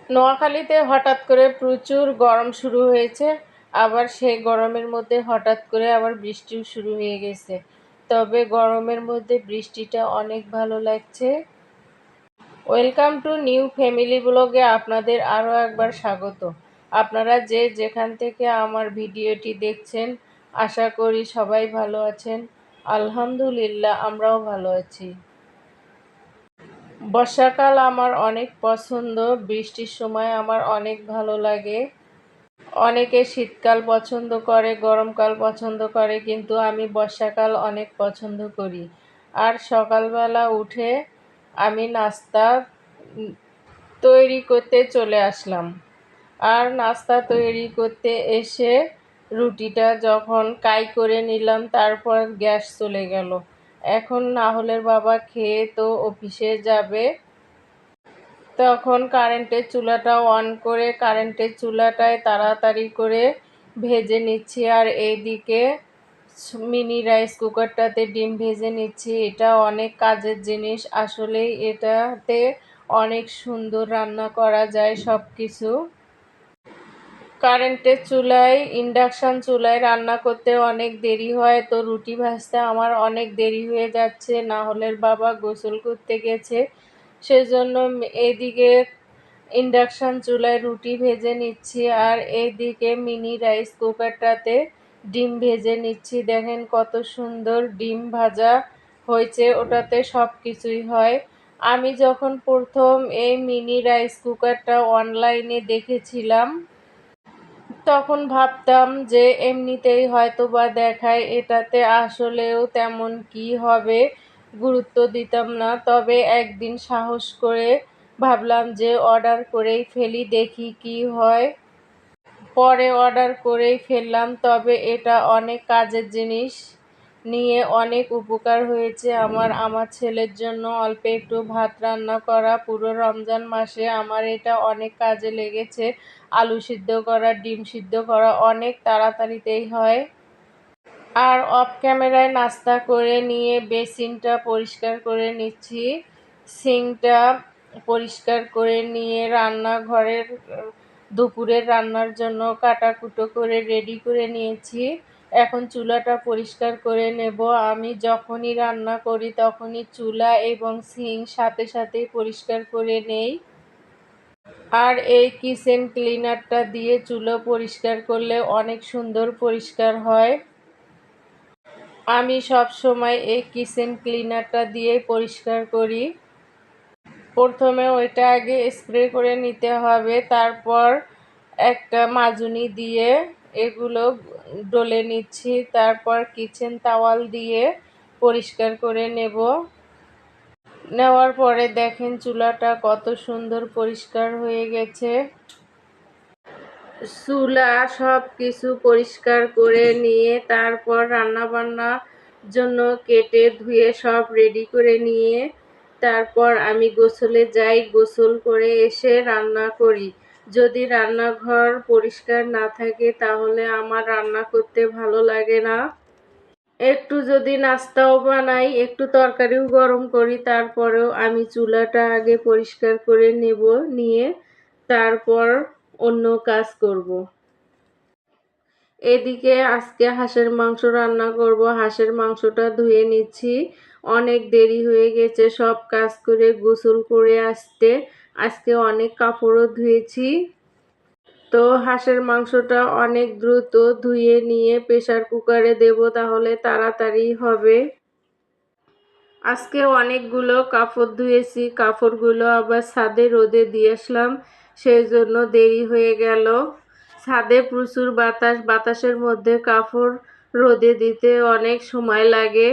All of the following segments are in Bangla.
নোয়াখালীতে হঠাৎ করে প্রচুর গরম শুরু হয়েছে, আবার সেই গরমের মধ্যে হঠাৎ করে আবার বৃষ্টিও শুরু হয়ে গেছে। তবে গরমের মধ্যে বৃষ্টিটা অনেক ভালো লাগছে। ওয়েলকাম টু নিউ ফ্যামিলি ব্লগে আপনাদের আরও একবার স্বাগত। আপনারা যে যেখান থেকে আমার ভিডিওটি দেখছেন, আশা করি সবাই ভালো আছেন। আলহামদুলিল্লাহ, আমরাও ভালো আছি। বর্ষাকাল আমার অনেক পছন্দ, বৃষ্টির সময় আমার অনেক ভালো লাগে। অনেকে শীতকাল পছন্দ করে, গরমকাল পছন্দ করে, কিন্তু আমি বর্ষাকাল অনেক পছন্দ করি। আর সকালবেলা উঠে আমি নাস্তা তৈরি করতে চলে আসলাম। আর নাস্তা তৈরি করতে এসে রুটিটা যখন কাই করে নিলাম, তারপর গ্যাস চলে গেল। এখন নাহলের বাবা খেয়ে তো অফিসে যাবে, তখন কারেন্টের চুলাটা অন করে কারেন্টের চুলাটায় তাড়াতাড়ি করে ভেজে নিচ্ছি। আর এইদিকে মিনি রাইস কুকারটাতে ডিম ভেজে নিচ্ছি। এটা অনেক কাজের জিনিস, আসলেই এটাতে অনেক সুন্দর রান্না করা যায় সব কিছু। কারেন্টের চুলায়, ইন্ডাকশান চুলায় রান্না করতে অনেক দেরি হয়, তো রুটি ভাজতে আমার অনেক দেরি হয়ে যাচ্ছে। নাহলের বাবা গোসল করতে গেছে, সেজন্য এইদিকে ইন্ডাকশান চুলায় রুটি ভেজে নিচ্ছি, আর এইদিকে মিনি রাইস কুকারটাতে ডিম ভেজে নিচ্ছি। দেখেন কত সুন্দর ডিম ভাজা হয়েছে, ওটাতে সব কিছুই হয়। আমি যখন প্রথম এই মিনি রাইস কুকারটা অনলাইনে দেখেছিলাম, তখন ভাবতাম যে এমনিতেই হয়তোবা দেখায়, এটাতে আসলেও তেমন কি হবে গুরুত্ব দিতাম না। তবে একদিন সাহস করে ভাবলাম যে অর্ডার করেই ফেলি, দেখি কি হয়। পরে অর্ডার করেই ফেললাম। তবে এটা অনেক কাজের জিনিস, নিয়ে অনেক উপকার হয়েছে আমার ছেলের জন্য অল্প একটু ভাত রান্না করা পুরো রমজান মাসে আমার এটা অনেক কাজে লেগেছে। আলু সিদ্ধ করা, ডিম সিদ্ধ করা অনেক তাড়াতাড়িতেই হয়। আর অফ ক্যামেরায় নাস্তা করে নিয়ে বেসিনটা পরিষ্কার করে নিচ্ছি, সিঙ্কটা পরিষ্কার করে নিয়ে রান্নাঘরের দুপুরের রান্নার জন্য কাটাকুটো করে রেডি করে নিয়েছি। এখন চুলাটা পরিষ্কার করে নেব। আমি যখনই রান্না করি তখনই চুলা এবং সিঙ্ক সাথে সাথেই পরিষ্কার করে নেই। আর এই কিচেন ক্লিনারটা দিয়ে চুলো পরিষ্কার করলে অনেক সুন্দর পরিষ্কার হয়। আমি সব সময় এই কিচেন ক্লিনারটা দিয়েই পরিষ্কার করি। প্রথমে ওইটা আগে স্প্রে করে নিতে হবে, তারপর একটা মাজুনি দিয়ে এগুলো ডলে নিচ্ছি, তারপর কিচেন তাওয়াল দিয়ে পরিষ্কার করে নেব। নেওয়ার পরে দেখেন চুলাটা কত সুন্দর পরিষ্কার হয়ে গেছে। চুলা সব কিছু পরিষ্কার করে নিয়ে তারপর রান্নাবান্নার জন্য কেটে ধুয়ে সব রেডি করে নিয়ে তারপর আমি গোসলে যাই। গোসল করে এসে রান্না করি। যদি রান্নাঘর পরিষ্কার না থাকে তাহলে আমার রান্না করতে ভালো লাগে না। একটু যদি নাস্তাও বানাই, একটু তরকারিও গরম করি, তারপরেও আমি চুলাটা আগে পরিষ্কার করে নেব, নিয়ে তারপর অন্য কাজ করব। এদিকে আজকে হাঁসের মাংস রান্না করব। হাঁসের মাংসটা ধুয়ে নিচ্ছি, অনেক দেরি হয়ে গেছে সব কাজ করে গোসল করে আসতে। আজকে অনেক কাপড়ও ধুয়েছি। তো হাঁসের মাংসটা অনেক দ্রুত ধুয়ে নিয়ে প্রেসার কুকারে দেব, তাহলে তাড়াতাড়ি হবে। আজকে অনেকগুলো কাপড় ধুয়েছি, কাপড়গুলো আবার ছাদে রোদে দিয়ে আসলাম, সেই জন্য দেরি হয়ে গেল। ছাদে প্রচুর বাতাস, বাতাসের মধ্যে কাপড় রোদে দিতে অনেক সময় লাগে।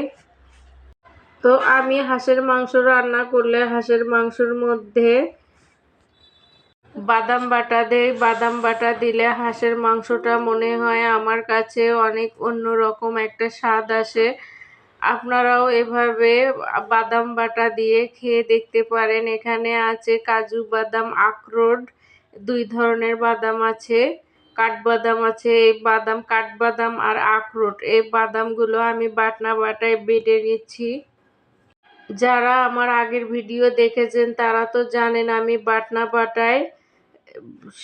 তো আমি হাঁসের মাংস রান্না করলে হাঁসের মাংসের মধ্যে বাদাম বাটা দেই। বাদাম বাটা দিলে হাঁসের মাংসটা মনে হয় আমার কাছে অনেক অন্যরকম একটা স্বাদ আসে। আপনারাও এভাবে বাদাম বাটা দিয়ে খেয়ে দেখতে পারেন। এখানে আছে কাজু বাদাম, আখরোট, দুই ধরনের বাদাম আছে, কাঠবাদাম আছে। এই বাদাম, কাঠবাদাম আর আখরোট, এই বাদামগুলো আমি বাটনা বাটায় বেটে নিচ্ছি। যারা আমার আগের ভিডিও দেখেছেন তারা তো জানেন আমি বাটনা বাটায়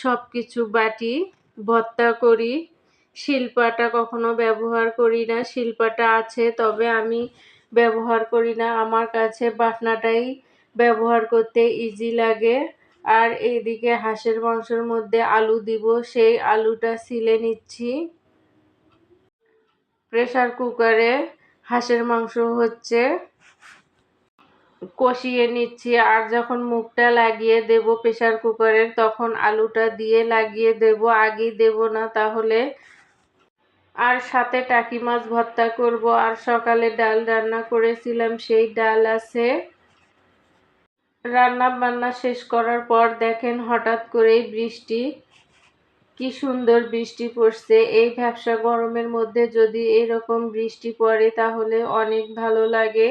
সব কিছু বাটি, ভর্তা করি। শিলপাটা কখনো ব্যবহার করি না। শিলপাটা আছে, তবে আমি ব্যবহার করি না। আমার কাছে বাটনাটাই ব্যবহার করতে ইজি লাগে। আর এইদিকে হাঁসের মাংসের মধ্যে আলু দিব, সেই আলুটা ছিলে নিচ্ছি। প্রেসার কুকারে হাঁসের মাংস কষিয়ে নিচ্ছি। আর যখন মুখটা লাগিয়ে দেব প্রেসার কুকারের, তখন আলুটা দিয়ে লাগিয়ে দেব, আগেই দেব না তাহলে। আর সাথে টাকি মাছ ভর্তা করব। আর সকালে ডাল রান্না করেছিলাম, সেই ডাল আছে। রান্না বান্না শেষ করার পর দেখেন হঠাৎ করেই বৃষ্টি, কি সুন্দর বৃষ্টি পড়ছে। এই ভ্যাপসা গরমের মধ্যে যদি এরকম বৃষ্টি পড়ে তাহলে অনেক ভালো লাগে।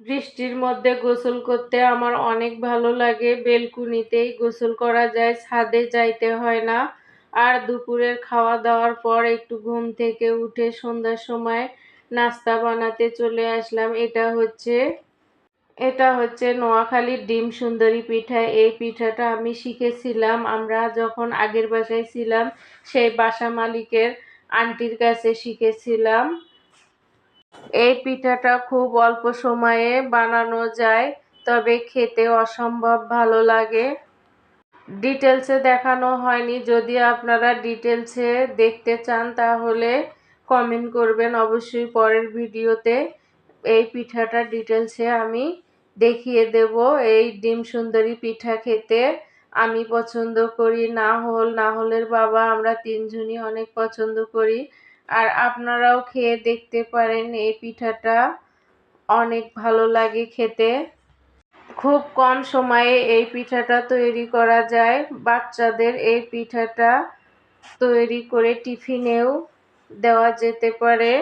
বৃষ্টির মধ্যে গোসল করতে আমার অনেক ভালো লাগে। বেলকুনিতেই গোসল করা যায়, ছাদে যাইতে হয় না। আর দুপুরের খাওয়া দাওয়ার পর একটু ঘুম থেকে উঠে সন্ধ্যার সময় নাস্তা বানাতে চলে আসলাম। এটা হচ্ছে নোয়াখালীর ডিম সুন্দরী পিঠা। এই পিঠাটা আমি শিখেছিলাম আমরা যখন আগের বাসায় ছিলাম, সেই বাসা মালিকের আন্টির কাছে শিখেছিলাম। এই পিঠাটা খুব অল্প সময়ে বানানো যায়, তবে খেতে অসম্ভব ভালো লাগে। ডিটেলসে দেখানো হয়নি, যদি আপনারা ডিটেলসে দেখতে চান তাহলে কমেন্ট করবেন অবশ্যই পরের ভিডিওতে। এই পিঠাটা ডিটেলসে আমি দেখিয়ে দেব। এই ডিম সুন্দরী পিঠা খেতে আমি পছন্দ করি, নাহলের বাবা, আমরা তিনজনই অনেক পছন্দ করি। আর আপনারাও খেয়ে দেখতে পারেন, এই পিঠাটা অনেক ভালো লাগে খেতে। খুব কম সময়ে এই পিঠাটা তৈরি করা যায়। বাচ্চাদের এই পিঠাটা তৈরি করে টিফিনেও দেওয়া যেতে পারে।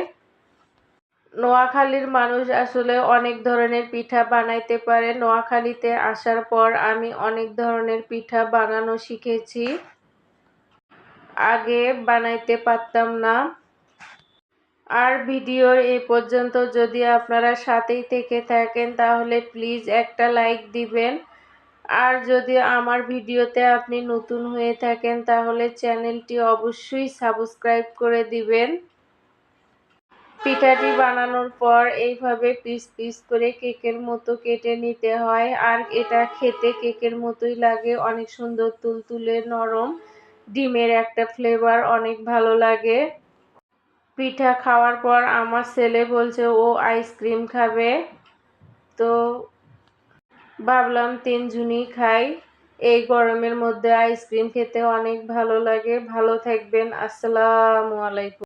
নোয়াখালীর মানুষ আসলে অনেক ধরনের পিঠা বানাইতে পারে। নোয়াখালীতে আসার পর আমি অনেক ধরনের পিঠা বানানো শিখেছি, আগে বানাইতে পারতাম না। আর ভিডিওর এই পর্যন্ত যদি আপনারা সাথেই থেকে থাকেন তাহলে প্লিজ একটা লাইক দিবেন। আর যদি আমার ভিডিওতে আপনি নতুন হয়ে থাকেন তাহলে চ্যানেলটি অবশ্যই সাবস্ক্রাইব করে দিবেন। পিঠাটি বানানোর পর এইভাবে পিস পিস করে কেকের মতো কেটে নিতে হয়। আর এটা খেতে কেকের মতোই লাগে, অনেক সুন্দর তুলতুলে নরম। ডিমের একটা ফ্লেভার অনেক ভালো লাগে। পিঠা খাওয়ার পর আমার ছেলে বলছে ও আইসক্রিম খাবে, তো ভাবলাম তিনজনই খাই। এই গরমের মধ্যে আইসক্রিম খেতে অনেক ভালো লাগে। ভালো থাকবেন। আসসালামু আলাইকুম।